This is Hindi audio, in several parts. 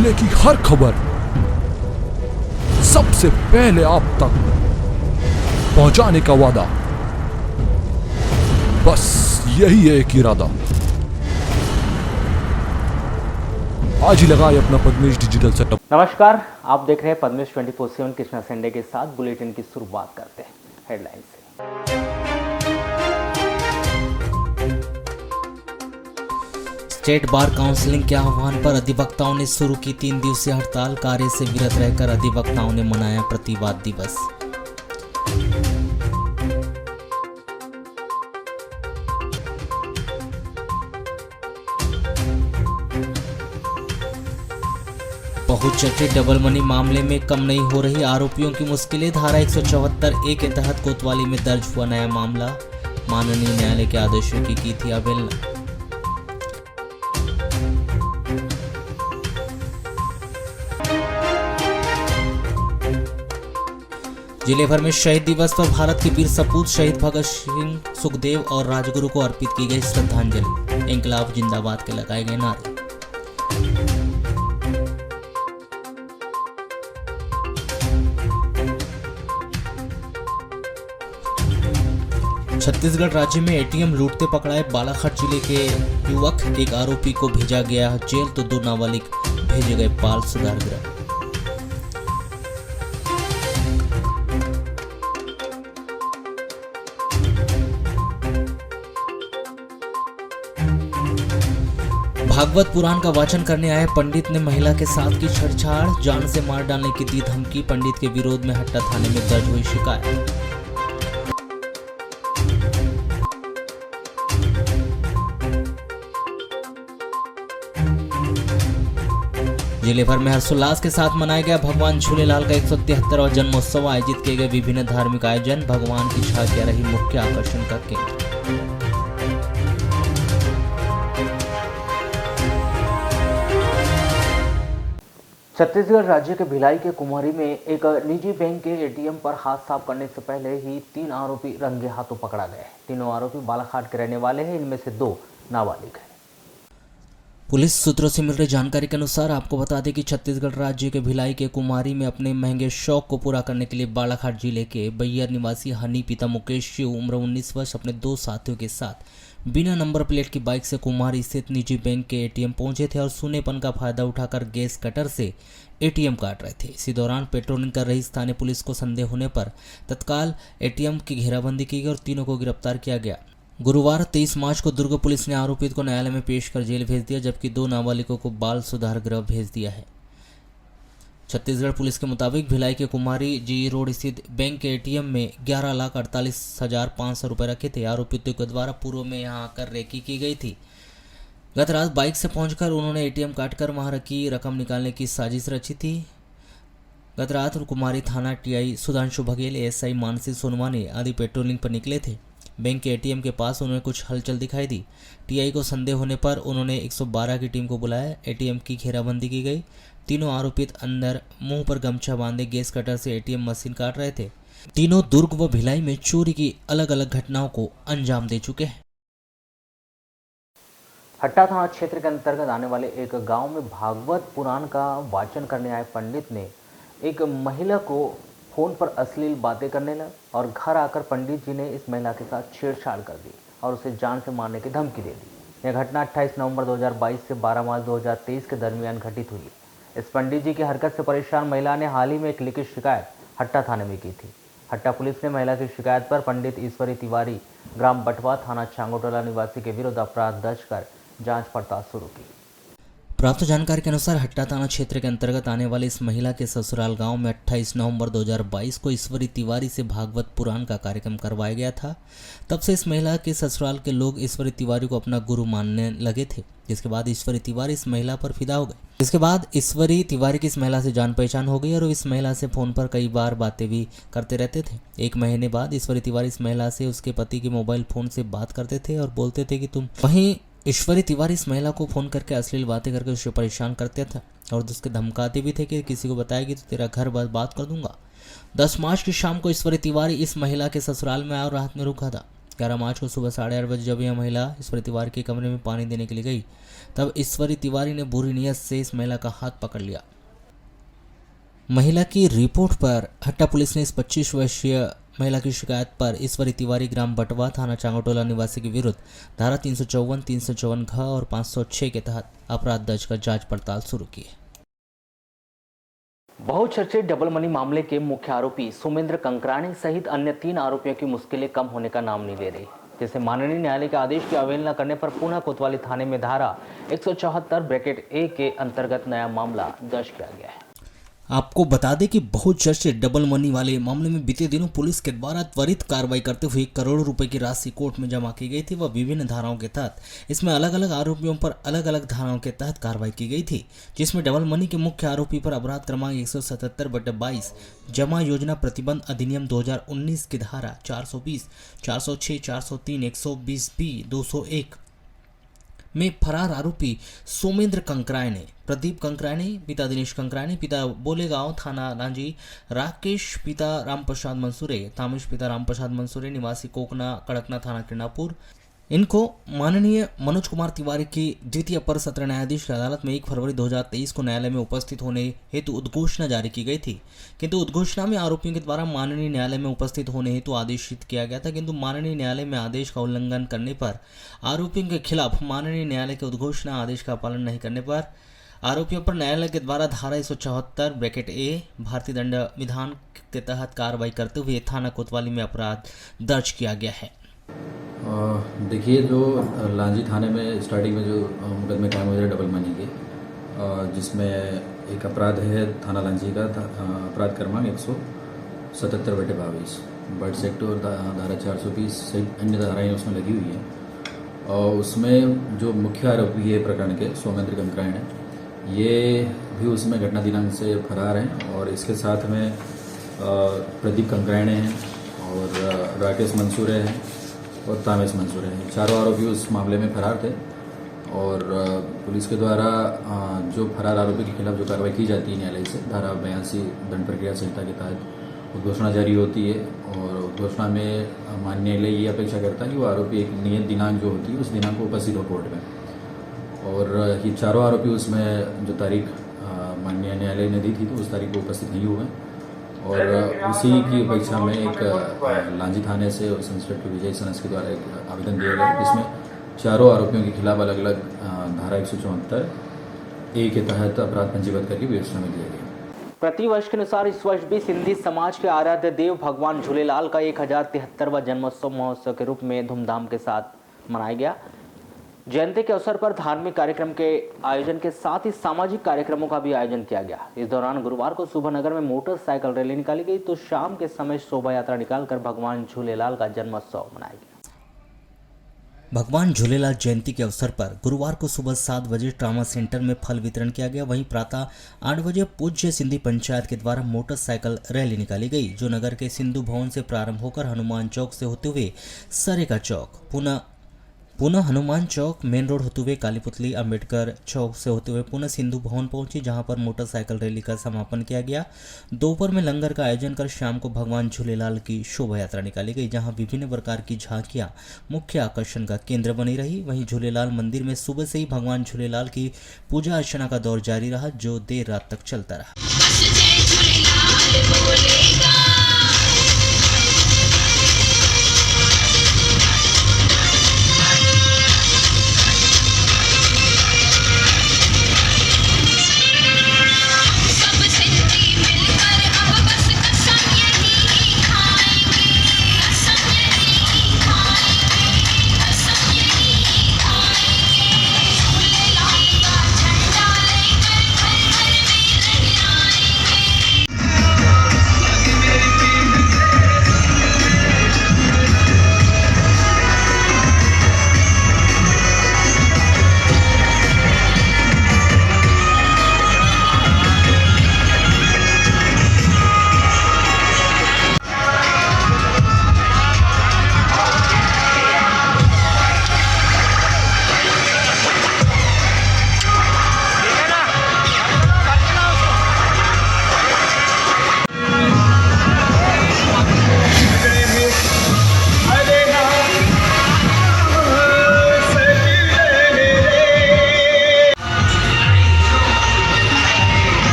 जिले की हर खबर सबसे पहले आप तक पहुंचाने का वादा, बस यही है एक इरादा। आज ही लगाए अपना पद्मेश डिजिटल सेटअप। नमस्कार, आप देख रहे हैं पद्मेश 24/7 कृष्णा संडे के साथ। बुलेटिन की शुरुआत करते हैं हेडलाइन से। स्टेट बार काउंसिलिंग के आह्वान पर अधिवक्ताओं ने शुरू की 3 दिवसीय हड़ताल। कार्य से विरत रहकर अधिवक्ताओं ने मनाया प्रतिवाद दिवस। बहुचर्चित डबल मनी मामले में कम नहीं हो रही आरोपियों की मुश्किलें। धारा 174(a) के तहत कोतवाली में दर्ज हुआ नया मामला। माननीय न्यायालय के आदेशों की थी अवहेलना। जिले भर में शहीद दिवस पर भारत के वीर सपूत शहीद भगत सिंह, सुखदेव और राजगुरु को अर्पित की गई श्रद्धांजलि। इंकलाब जिंदाबाद के लगाए गए नारे। छत्तीसगढ़ राज्य में एटीएम लूटते पकड़ाए बालाघाट जिले के युवक। एक आरोपी को भेजा गया जेल तो 2 नाबालिग भेजे गए बाल सुधार गृह। भागवत पुराण का वाचन करने आए पंडित ने महिला के साथ की छेड़छाड़। जान से मार डालने की दी धमकी। पंडित के विरोध में हट्टा थाने में दर्ज हुई शिकायत। जिले भर में हर्षोल्लास के साथ मनाया गया भगवान झूलेलाल का 173वां जन्मोत्सव। आयोजित किए गए विभिन्न धार्मिक आयोजन। भगवान की झांकियां रही मुख्य आकर्षण का केंद्र। छत्तीसगढ़ राज्य के भिलाई के कुमारी में एक निजी बैंक के एटीएम पर हाथ साफ करने से पहले ही 3 आरोपी रंगे हाथों पकड़ा गए। तीनों आरोपी बालाघाट के रहने वाले हैं। इनमें से 2 नाबालिग हैं। पुलिस सूत्रों से मिल रही जानकारी के अनुसार आपको बता दें कि छत्तीसगढ़ राज्य के भिलाई के कुमारी में अपने महंगे शौक को पूरा करने के लिए बालाघाट जिले के बैयर निवासी हनी पिता मुकेश शिव उम्र 19 वर्ष अपने 2 साथियों के साथ बिना नंबर प्लेट की बाइक से कुमारी स्थित निजी बैंक के एटीएम पहुंचे थे और सूनेपन का फायदा उठाकर गैस कटर से एटीएम काट रहे थे। इसी दौरान पेट्रोलिंग कर रही स्थानीय पुलिस को संदेह होने पर तत्काल एटीएम की घेराबंदी की गई और तीनों को गिरफ्तार किया गया। गुरुवार 23 मार्च को दुर्ग पुलिस ने आरोपित को न्यायालय में पेश कर जेल भेज दिया, जबकि 2 नाबालिगों को बाल सुधार गृह भेज दिया है। छत्तीसगढ़ पुलिस के मुताबिक भिलाई के कुमारी जी रोड स्थित बैंक के एटीएम में 11,48,500 रुपये रखे थे। आरोपितों के द्वारा पूर्व में यहां आकर रेकी की गई थी। गत रात बाइक से पहुंचकर उन्होंने एटीएम काटकर वहां रखी रकम निकालने की साजिश रची थी। गत रात कुमारी थाना टीआई सुधांशु बघेल, एएसआई मानसी सोनवानी आदि पेट्रोलिंग पर निकले थे। बैंक के एटीएम के पास उन्होंने कुछ हलचल दिखाई दी। टीआई को संदेह होने पर उन्होंने 112 की टीम को बुलाया। एटीएम की घेराबंदी की गई। तीनों आरोपित अंदर मुंह पर गमछा बांधे गैस कटर से एटीएम मशीन काट रहे थे। तीनों दुर्ग व भिलाई में चोरी की अलग अलग घटनाओं को अंजाम दे चुके हैं। हट्टा थाना क्षेत्र के अंतर्गत आने वाले एक गांव में भागवत पुराण का वाचन करने आए पंडित ने एक महिला को फोन पर अश्लील बातें करने लगा और घर आकर पंडित जी ने इस महिला के साथ छेड़छाड़ कर दी और उसे जान से मारने की धमकी दे दी। यह घटना 28 नवंबर 2022 से 12 मार्च 2023 के दरमियान घटित हुई। इस पंडित जी की हरकत से परेशान महिला ने हाल ही में एक लिखित शिकायत हट्टा थाने में की थी। हट्टा पुलिस ने महिला की शिकायत पर पंडित ईश्वरी तिवारी, ग्राम बटवा, थाना छांगोटोला निवासी के विरुद्ध अपराध दर्ज कर जाँच पड़ताल शुरू की। प्राप्त जानकारी के अनुसार हट्टा थाना क्षेत्र के अंतर्गत आने वाले इस महिला के ससुराल गांव में 28 नवंबर 2022 को ईश्वरी तिवारी से भागवत पुराण का कार्यक्रम करवाया गया था। तब से इस महिला के ससुराल के लोग ईश्वरी तिवारी को अपना गुरु मानने लगे थे, जिसके बाद ईश्वरी तिवारी इस महिला पर फिदा हो गए। इसके बाद ईश्वरी तिवारी की इस महिला से जान पहचान हो गई और इस महिला से फोन पर कई बार बातें भी करते रहते थे। 1 महीने बाद ईश्वरी तिवारी इस महिला से उसके पति के मोबाइल फोन से बात करते थे और बोलते थे कि तुम वहीं ईश्वरी तिवारी इस महिला को फोन करके अश्लील बातें करके उसे परेशान करते थे और उसके धमकाते भी थे कि किसी को बताएगी तो तेरा घर बात कर दूंगा। 10 मार्च की शाम को ईश्वरी तिवारी इस महिला के ससुराल में आया और रात में रुका था। 11 मार्च को सुबह 8:30 बजे जब यह महिला ईश्वरी तिवारी के कमरे में पानी देने के लिए गई, तब ईश्वरी तिवारी ने बुरी नीयत से इस महिला का हाथ पकड़ लिया। महिला की रिपोर्ट पर हट्टा पुलिस ने इस 25 वर्षीय महिला की शिकायत पर ईश्वरी तिवारी ग्राम बटवा थाना चांगटोला निवासी के विरुद्ध धारा 354, 354 घ और 506 के तहत अपराध दर्ज कर जांच पड़ताल शुरू की है। बहुचर्चित डबल मनी मामले के मुख्य आरोपी सोमेंद्र कंकराणी सहित अन्य 3 आरोपियों की मुश्किलें कम होने का नाम नहीं ले रही, जिसे माननीय न्यायालय के आदेश की अवहेलना करने पर पुनः कोतवाली थाने में धारा 174(a) के अंतर्गत नया मामला दर्ज किया गया है। आपको बता दें कि बहुचर्चित डबल मनी वाले मामले में बीते दिनों पुलिस के द्वारा त्वरित कार्रवाई करते हुए करोड़ों रुपए की राशि कोर्ट में जमा की गई थी व विभिन्न धाराओं के तहत इसमें अलग अलग आरोपियों पर अलग अलग धाराओं के तहत कार्रवाई की गई थी, जिसमें डबल मनी के मुख्य आरोपी पर अपराध क्रमांक 177/22 जमा योजना प्रतिबंध अधिनियम 2019 की धारा 420, 406, 403, 120B, 201 में फरार आरोपी सोमेंद्र कंकराणी, प्रदीप कंकराणी पिता दिनेश कंकराणी पिता बोलेगांव थाना रांची, राकेश पिता रामप्रसाद मंसूरे, तामिश पिता रामप्रसाद मंसूरे निवासी कोकना कड़कना थाना किरणापुर, इनको माननीय मनोज कुमार तिवारी की द्वितीय अपर सत्र न्यायाधीश की अदालत में 1 फरवरी 2023 को न्यायालय में उपस्थित होने हेतु उद्घोषणा जारी की गई थी, किंतु उद्घोषणा में आरोपियों के द्वारा माननीय न्यायालय में उपस्थित होने हेतु आदेशित किया गया था, किंतु माननीय न्यायालय में आदेश का उल्लंघन करने पर आरोपियों के खिलाफ माननीय न्यायालय के उद्घोषणा आदेश का पालन नहीं करने पर आरोपियों पर न्यायालय के द्वारा धारा 174(a) भारतीय दंड विधान के तहत कार्रवाई करते हुए थाना कोतवाली में अपराध दर्ज किया गया है। देखिए, जो लांजी थाने में स्टार्टिंग में जो मुकदमे कायम हुए थे डबल मनी के, जिसमें एक अपराध है थाना लांजी का अपराध क्रमांक 177/22 बर्ड्स एक्ट और धारा 420 सहित अन्य धाराएं उसमें लगी हुई हैं। और उसमें जो मुख्य आरोपी है प्रकरण के सोमेंद्र कंकराणी, ये भी उसमें घटना दिनांक से फरार हैं और इसके साथ में प्रदीप कंकराणी हैं और राकेश मंसूरे हैं और तामेश मंसूरे हैं। चारों आरोपी उस मामले में फरार थे और पुलिस के द्वारा जो फरार आरोपी के खिलाफ जो कार्रवाई की जाती है न्यायालय से धारा 82 दंड प्रक्रिया संहिता के तहत उद्घोषणा जारी होती है और उद्घोषणा में माननीय न्यायालय ये अपेक्षा करता है कि वो आरोपी एक नियत दिनांक जो होती है उस दिनांक को उपस्थित हो कोर्ट में। और ये चारों आरोपी उसमें जो तारीख माननीय न्यायालय ने दी थी तो उस तारीख को उपस्थित नहीं हुए और उसी की अपेक्षा में एक लांजी थाने से इंस्पेक्टर विजय सनस के द्वारा एक आवेदन दिया गया, जिसमें चारों आरोपियों के खिलाफ अलग अलग धारा 174(a) के तहत अपराध पंजीबद्ध करके विवेचना में दिया गया। प्रतिवर्ष के अनुसार इस वर्ष भी सिंधी समाज के आराध्य देव भगवान झूलेलाल का 1073वां जन्मोत्सव महोत्सव के रूप में धूमधाम के साथ मनाया गया। जयंती के अवसर पर धार्मिक कार्यक्रम के आयोजन के साथ ही सामाजिक कार्यक्रमों का भी आयोजन किया गया। इस दौरान गुरुवार को सुबह नगर में मोटरसाइकिल रैली निकाली गई तो शाम के समय शोभा यात्रा निकालकर भगवान झूलेलाल का जन्मोत्सव मनाया गया। भगवान झूलेलाल जयंती के अवसर पर गुरुवार को सुबह 7 बजे ट्रामा सेंटर में फल वितरण किया गया। वहीं प्रातः 8 बजे पूज्य सिंधी पंचायत के द्वारा मोटरसाइकिल रैली निकाली गई, जो नगर के सिंधु भवन से प्रारंभ होकर हनुमान चौक से होते हुए सरेका चौक, पुनः हनुमान चौक मेन रोड होते हुए कालीपुतली अंबेडकर चौक से होते हुए पुनः सिंधु भवन पहुंची, जहां पर मोटरसाइकिल रैली का समापन किया गया। दोपहर में लंगर का आयोजन कर शाम को भगवान झूलेलाल की शोभा यात्रा निकाली गई, जहां विभिन्न प्रकार की झांकियां मुख्य आकर्षण का केंद्र बनी रही। वहीं झूलेलाल मंदिर में सुबह से ही भगवान झूलेलाल की पूजा अर्चना का दौर जारी रहा, जो देर रात तक चलता रहा।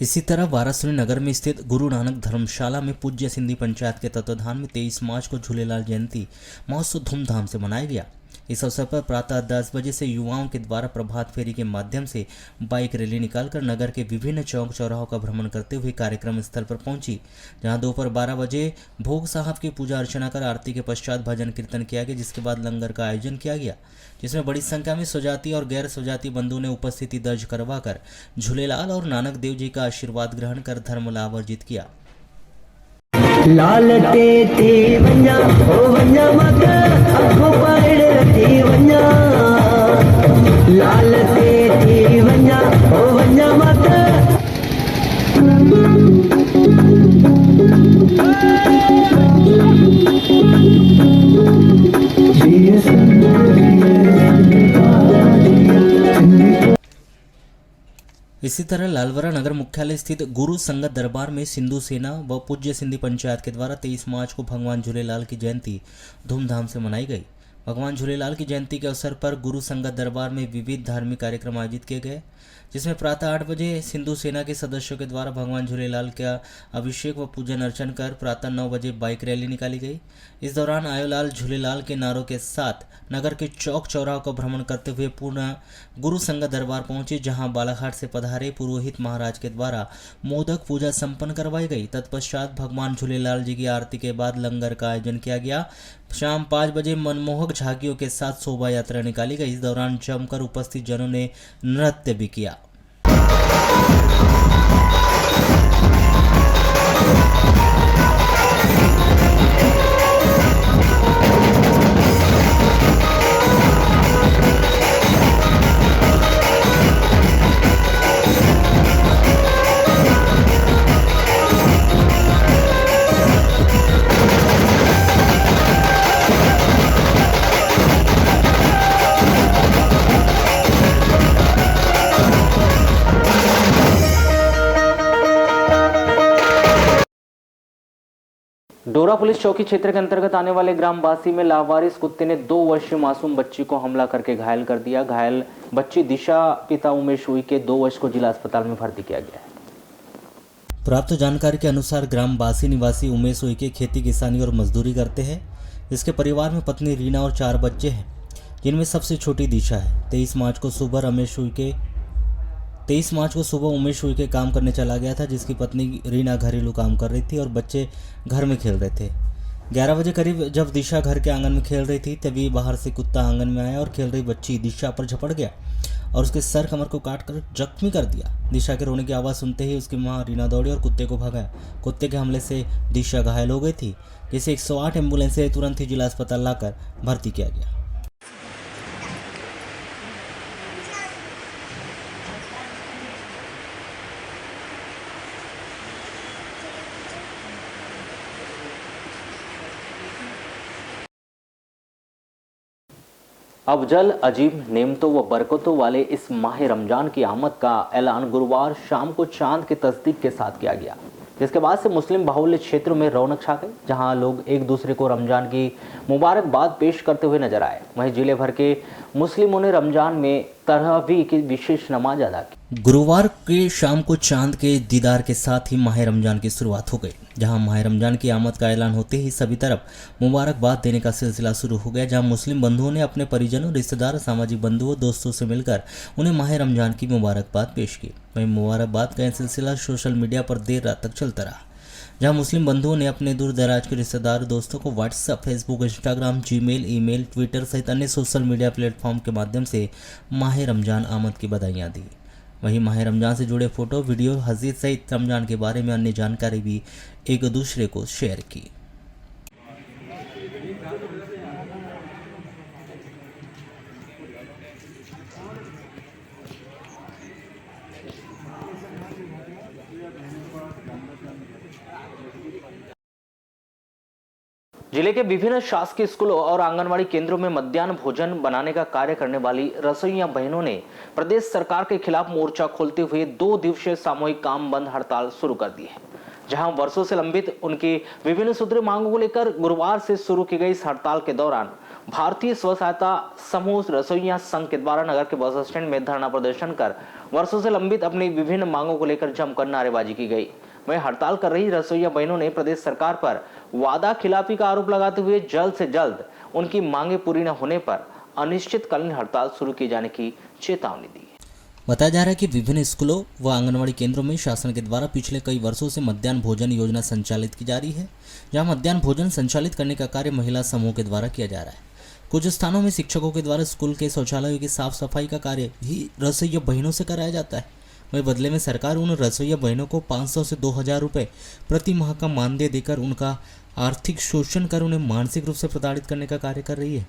इसी तरह वाराणसी नगर में स्थित गुरु नानक धर्मशाला में पूज्य सिंधी पंचायत के तत्वाधान में 23 मार्च को झूलेलाल जयंती महोत्सव धूमधाम से मनाया गया। इस अवसर पर प्रातः 10 बजे से युवाओं के द्वारा प्रभात फेरी के माध्यम से बाइक रैली निकालकर नगर के विभिन्न चौक चौराहों का भ्रमण करते हुए कार्यक्रम स्थल पर पहुंची, जहां दोपहर 12 बजे भोग साहब की पूजा अर्चना कर आरती के पश्चात भजन कीर्तन किया गया, जिसके बाद लंगर का आयोजन किया गया, जिसमें बड़ी संख्या में स्वजाति और गैर स्वजाति बंधुओं ने उपस्थिति दर्ज करवाकर झूलेलाल और नानक देव जी का आशीर्वाद ग्रहण कर धर्म लाभ अर्जित किया। लाल ते वन्या ओ वन्या माता अखो पाड़ रखी वन्या लाल ते वन्या ओ वन्या माता इसी तरह लालवरा नगर मुख्यालय स्थित गुरु संगत दरबार में सिंधु सेना व पूज्य सिंधी पंचायत के द्वारा 23 मार्च को भगवान झूलेलाल की जयंती धूमधाम से मनाई गई। भगवान झूलेलाल की जयंती के अवसर पर गुरु संगत दरबार में विविध धार्मिक कार्यक्रम आयोजित किए गए, जिसमें प्रातः 8 बजे सिंधु सेना के सदस्यों के द्वारा भगवान झूलेलाल का अभिषेक व पूजन अर्चन कर प्रातः 9 बजे बाइक रैली निकाली गई। इस दौरान आयोलाल झूलेलाल के नारों के साथ नगर के चौक चौराहों का भ्रमण करते हुए पूर्ण गुरु संगत दरबार पहुंचे, जहां बालाघाट से पधारे पुरोहित महाराज के द्वारा मोदक पूजा संपन्न करवाई गई। तत्पश्चात भगवान झूलेलाल जी की आरती के बाद लंगर का आयोजन किया गया। शाम 5 बजे मनमोहक झांकियों के साथ शोभा यात्रा निकाली गई। इस दौरान जमकर उपस्थित जनों ने नृत्य भी किया। डोरा पुलिस चौकी क्षेत्र के अंतर्गत आने वाले ग्राम बासी में लावारिस कुत्ते ने 2 वर्षीय मासूम बच्ची को हमला करके घायल कर दिया। घायल बच्ची दिशा पिता उमेश हुई के 2 वर्ष को जिला अस्पताल में भर्ती किया गया है। प्राप्त जानकारी के अनुसार ग्राम बासी निवासी उमेश उइके खेती किसानी और मजदूरी करते हैं। इसके परिवार में पत्नी रीना और 4 बच्चे हैं, जिनमें सबसे छोटी दिशा है। 23 मार्च को सुबह उमेश उइके काम करने चला गया था, जिसकी पत्नी रीना घरेलू काम कर रही थी और बच्चे घर में खेल रहे थे। 11 बजे करीब जब दिशा घर के आंगन में खेल रही थी, तभी बाहर से कुत्ता आंगन में आया और खेल रही बच्ची दिशा पर झपट गया और उसके सर कमर को काट कर जख्मी कर दिया। दिशा के रोने की आवाज़ सुनते ही उसकी मां रीना दौड़ी और कुत्ते को भगाया। कुत्ते के हमले से दिशा घायल हो गई थी, जिसे 108 एम्बुलेंस से तुरंत ही जिला अस्पताल लाकर भर्ती किया गया। अफजल अजीब नेमतों व बरकतों वाले इस माह रमजान की आमद का ऐलान गुरुवार शाम को चांद के तस्दीक के साथ किया गया, जिसके बाद से मुस्लिम बाहुल्य क्षेत्रों में रौनक छा गई, जहां लोग एक दूसरे को रमजान की मुबारकबाद पेश करते हुए नजर आए। वहीं जिले भर के मुस्लिमों ने रमजान में तरावीह की विशेष नमाज अदा की। गुरुवार के शाम को चांद के दीदार के साथ ही माह रमजान की शुरुआत हो गई, जहां माह रमजान की आमद का ऐलान होते ही सभी तरफ मुबारकबाद देने का सिलसिला शुरू हो गया, जहां मुस्लिम बंधुओं ने अपने परिजनों, रिश्तेदार, सामाजिक बंधुओं, दोस्तों से मिलकर उन्हें माह रमजान की मुबारकबाद पेश की। वहीं मुबारकबाद का सिलसिला सोशल मीडिया पर देर रात तक चलता रहा, जहां मुस्लिम बंधुओं ने अपने दूर दराज के रिश्तेदार, दोस्तों को WhatsApp, Facebook, Instagram, Gmail, email, Twitter सहित अन्य सोशल मीडिया प्लेटफॉर्म के माध्यम से माह रमजान आमद की बधाइयाँ दी। वहीं माह रमजान से जुड़े फोटो, वीडियो, हदीस सहित रमजान के बारे में अन्य जानकारी भी एक दूसरे को शेयर की। जिले के विभिन्न शासकीय स्कूलों और आंगनवाड़ी केंद्रों में मध्याह्न भोजन बनाने का कार्य करने वाली रसोइया बहनों ने प्रदेश सरकार के खिलाफ मोर्चा खोलते हुए 2 दिवसीय सामूहिक काम बंद हड़ताल शुरू कर दी है, जहां वर्षों से लंबित उनकी विभिन्न सूत्रीय मांगों को लेकर गुरुवार से शुरू की गई इस हड़ताल के दौरान भारतीय स्व सहायता समूह रसोइया संघ के द्वारा नगर के बस स्टैंड में धरना प्रदर्शन कर वर्षों से लंबित अपनी विभिन्न मांगों को लेकर जमकर नारेबाजी की गई। वहीं हड़ताल कर रही रसोइया बहनों ने प्रदेश सरकार पर वादा खिलाफी का आरोप लगाते हुए जल्द से जल्द उनकी मांगे पूरी न होने पर अनिश्चितकालीन हड़ताल शुरू किए जाने की चेतावनी दी। बताया जा रहा है कि विभिन्न स्कूलों व आंगनवाड़ी केंद्रों में शासन के द्वारा पिछले कई वर्षों से मध्याह्न भोजन योजना संचालित की जा रही है, जहां मध्याह्न भोजन संचालित करने का कार्य महिला समूह के द्वारा किया जा रहा है। कुछ स्थानों में शिक्षकों के द्वारा स्कूल के शौचालयों की साफ सफाई का कार्य भी रसोइया बहनों से कराया जाता है। वहीं बदले में सरकार उन रसोइया बहनों को 500 से 2000 रुपये प्रति माह का मानदेय देकर उनका आर्थिक शोषण कर उन्हें मानसिक रूप से प्रताड़ित करने का कार्य कर रही है,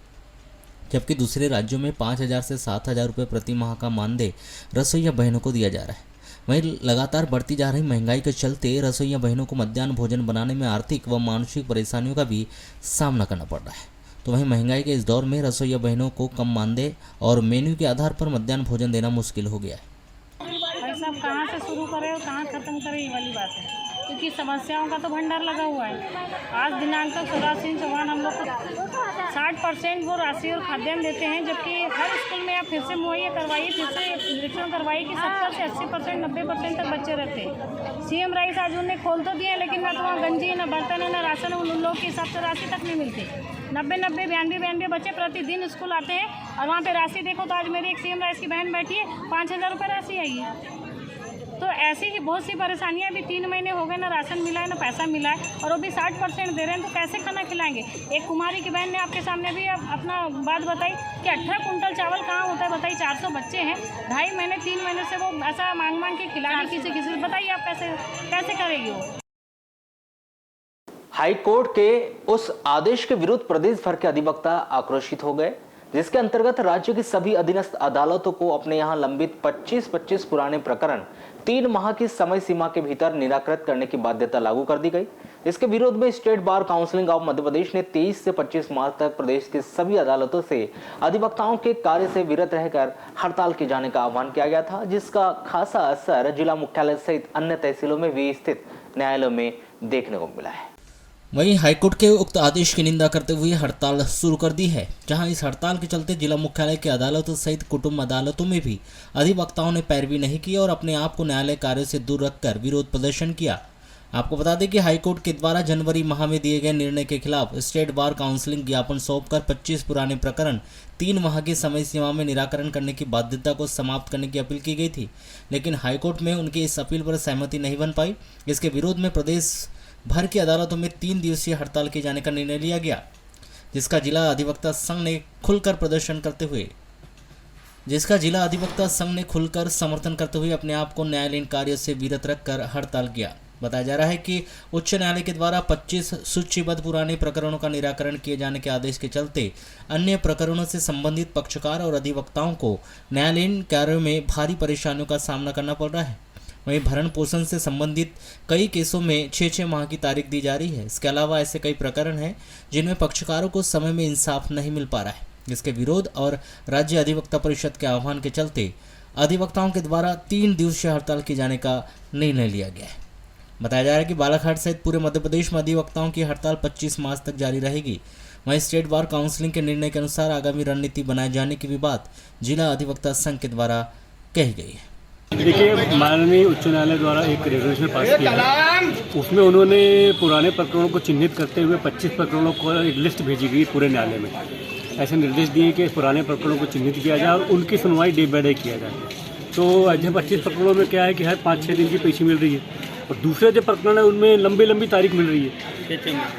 जबकि दूसरे राज्यों में 5000 से 7000 रुपये प्रति माह का मानदेय रसोइया बहनों को दिया जा रहा है। वहीं लगातार बढ़ती जा रही महंगाई के चलते रसोइया बहनों को मध्याह्न भोजन बनाने में आर्थिक व मानसिक परेशानियों का भी सामना करना पड़ रहा है। तो वहीं महंगाई के इस दौर में रसोइया बहनों को कम मानदेय और मेन्यू के आधार पर मध्याह्न भोजन देना मुश्किल हो गया है। भाई साहब कहाँ से शुरू करें और कहाँ ख़त्म करें, ये वाली बात है, क्योंकि समस्याओं का तो भंडार लगा हुआ है। आज दिनांक तक शिवराज सिंह चौहान हम लोग को 60% वो राशि और खाद्यान्न देते हैं, जबकि हर स्कूल में आप फिर से मुहैया करवाइए, फिर से निरीक्षण करवाइए कि 70 से 80%, 90% तक बच्चे रहते हैं। सीएम राइस आज उन्हें खोल तो दिए, लेकिन ना तो वहाँ गंजी, ना बर्तन है, ना राशन, उन लोगों के हिसाब से राशि तक नहीं मिलती। 92 बच्चे प्रतिदिन स्कूल आते हैं और वहाँ पे राशि देखो तो आज मेरी एक सीएम राइस की बहन बैठी है, 5000 रुपये राशि आई है। तो ऐसी ही बहुत सी परेशानियां, भी 3 महीने हो गए, ना राशन मिला है ना पैसा मिला है, और वो भी 60% दे रहे हैं, तो कैसे खाना खिलाएंगे। एक कुमारी की बहन ने आपके सामने भी अपना बात बताई कि 18 कुंटल चावल कहाँ होता है, बताइए। 400 बच्चे हैं, 2.5 महीने 3 महीने से वो ऐसा मांग मांग के खिला रही किसी से, बताइए आप कैसे करेगी वो। हाईकोर्ट के उस आदेश के विरुद्ध प्रदेश भर के अधिवक्ता आक्रोशित हो गए, जिसके अंतर्गत राज्य की सभी अधीनस्थ अदालतों को अपने यहां लंबित 25 पुराने प्रकरण 3 माह की समय सीमा के भीतर निराकृत करने की बाध्यता लागू कर दी गई। इसके विरोध में state bar council of Madhya Pradesh ने 23 से 25 मार्च तक प्रदेश के सभी अदालतों से अधिवक्ताओं के कार्य से विरत रहकर हड़ताल किए जाने का आह्वान किया गया था, जिसका खासा असर जिला मुख्यालय सहित अन्य तहसीलों में भी स्थित न्यायालयों में देखने को मिला है। वहीं हाईकोर्ट के उक्त आदेश की निंदा करते हुए हड़ताल शुरू कर दी है, जहां इस हड़ताल के चलते जिला मुख्यालय की अदालतों सहित कुटुंब अदालतों में भी अधिवक्ताओं ने पैरवी नहीं की और अपने आप को न्यायालय कार्यों से दूर रखकर विरोध प्रदर्शन किया। आपको बता दें कि हाईकोर्ट के द्वारा जनवरी माह में दिए गए निर्णय के खिलाफ स्टेट बार काउंसिल ज्ञापन सौंपकर 25 पुराने प्रकरण 3 माह की समय सीमा में निराकरण करने की बाध्यता को समाप्त करने की अपील की गई थी, लेकिन हाईकोर्ट में उनकी इस अपील पर सहमति नहीं बन पाई। इसके विरोध में प्रदेश भर की अदालतों में 3 दिवसीय हड़ताल किए जाने का निर्णय लिया गया, जिसका जिला अधिवक्ता संघ ने खुलकर समर्थन करते हुए अपने आप को न्यायालयीन कार्यों से विरत रखकर हड़ताल किया। बताया जा रहा है कि उच्च न्यायालय के द्वारा 25 सूचीबद्ध पुराने प्रकरणों का निराकरण किए जाने के आदेश के चलते अन्य प्रकरणों से संबंधित पक्षकार और अधिवक्ताओं को न्यायालयीन कार्यों में भारी परेशानियों का सामना करना पड़ रहा है। वहीं भरण पोषण से संबंधित कई केसों में 6-6 माह की तारीख दी जा रही है। इसके अलावा ऐसे कई प्रकरण हैं जिनमें पक्षकारों को समय में इंसाफ नहीं मिल पा रहा है, जिसके विरोध और राज्य अधिवक्ता परिषद के आह्वान के चलते अधिवक्ताओं के द्वारा 3 दिवसीय हड़ताल किए जाने का निर्णय लिया गया है। बताया जा रहा है कि बालाघाट सहित पूरे मध्य प्रदेश में अधिवक्ताओं की हड़ताल 25 मार्च तक जारी रहेगी। वहीं स्टेट बार काउंसिल के निर्णय के अनुसार आगामी रणनीति बनाए जाने की भी बात जिला अधिवक्ता संघ के द्वारा कही गई है। देखिए, माननीय उच्च न्यायालय द्वारा एक रेजोल्यूशन पास किया है, उसमें उन्होंने पुराने प्रकरणों को चिन्हित करते हुए 25 प्रकरणों को एक लिस्ट भेजी गई पूरे न्यायालय में। ऐसे निर्देश दिए कि पुराने प्रकरणों को चिन्हित किया जाए और उनकी सुनवाई डे बाय डे किया जाए। तो अध्ययन 25 प्रकरणों में क्या है कि हर 5-6 दिन की पेशी मिल रही है, और दूसरे जो प्रकरण है उनमें लंबी तारीख मिल रही है,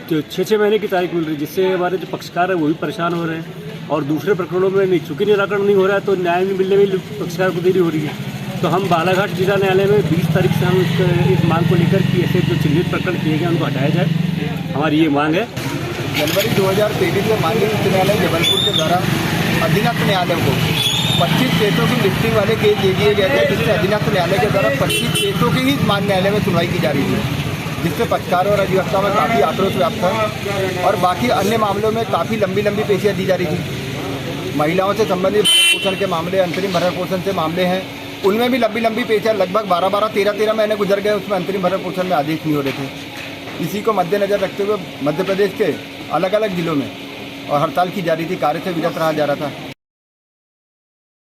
तो 6-6 महीने की तारीख मिल रही है, जिससे हमारे जो पक्षकार है वो भी परेशान हो रहे हैं। और दूसरे प्रकरणों में चूंकि निराकरण नहीं हो रहा है तो न्याय मिलने में पक्षकार को देरी हो रही है। तो हम बालाघाट जिला न्यायालय में 20 तारीख से हम इस मांग को लेकर कि ऐसे जो चिन्हित प्रकरण किए गए उनको हटाया जाए, हमारी ये मांग है। जनवरी 2023 में माननीय उच्च न्यायालय जबलपुर के द्वारा अधीनस्थ न्यायालय को 25 केसों की लिस्टिंग वाले केस दे दिए गए थे, जिससे अधीनस्थ न्यायालय के द्वारा 25 केसों की ही मान न्यायालय में सुनवाई की जा रही थी, जिससे पक्षकारों और अधिवक्ताओं में काफ़ी आक्रोश व्याप्त था। और बाकी अन्य मामलों में काफ़ी लंबी पेशियाँ दी जा रही थी। महिलाओं से संबंधित पोषण के मामले, अंतरिम भरण पोषण से मामले हैं, उनमें भी लंबी पेशियाँ लगभग 12-12, 13-13 महीने गुजर गए, उसमें अंतरिम भरण पोषण में आदेश नहीं हो रहे थे। इसी को मद्देनजर रखते हुए मध्य प्रदेश के अलग अलग जिलों में और हड़ताल की जा रही थी, कार्य से विरत रहा जा रहा था।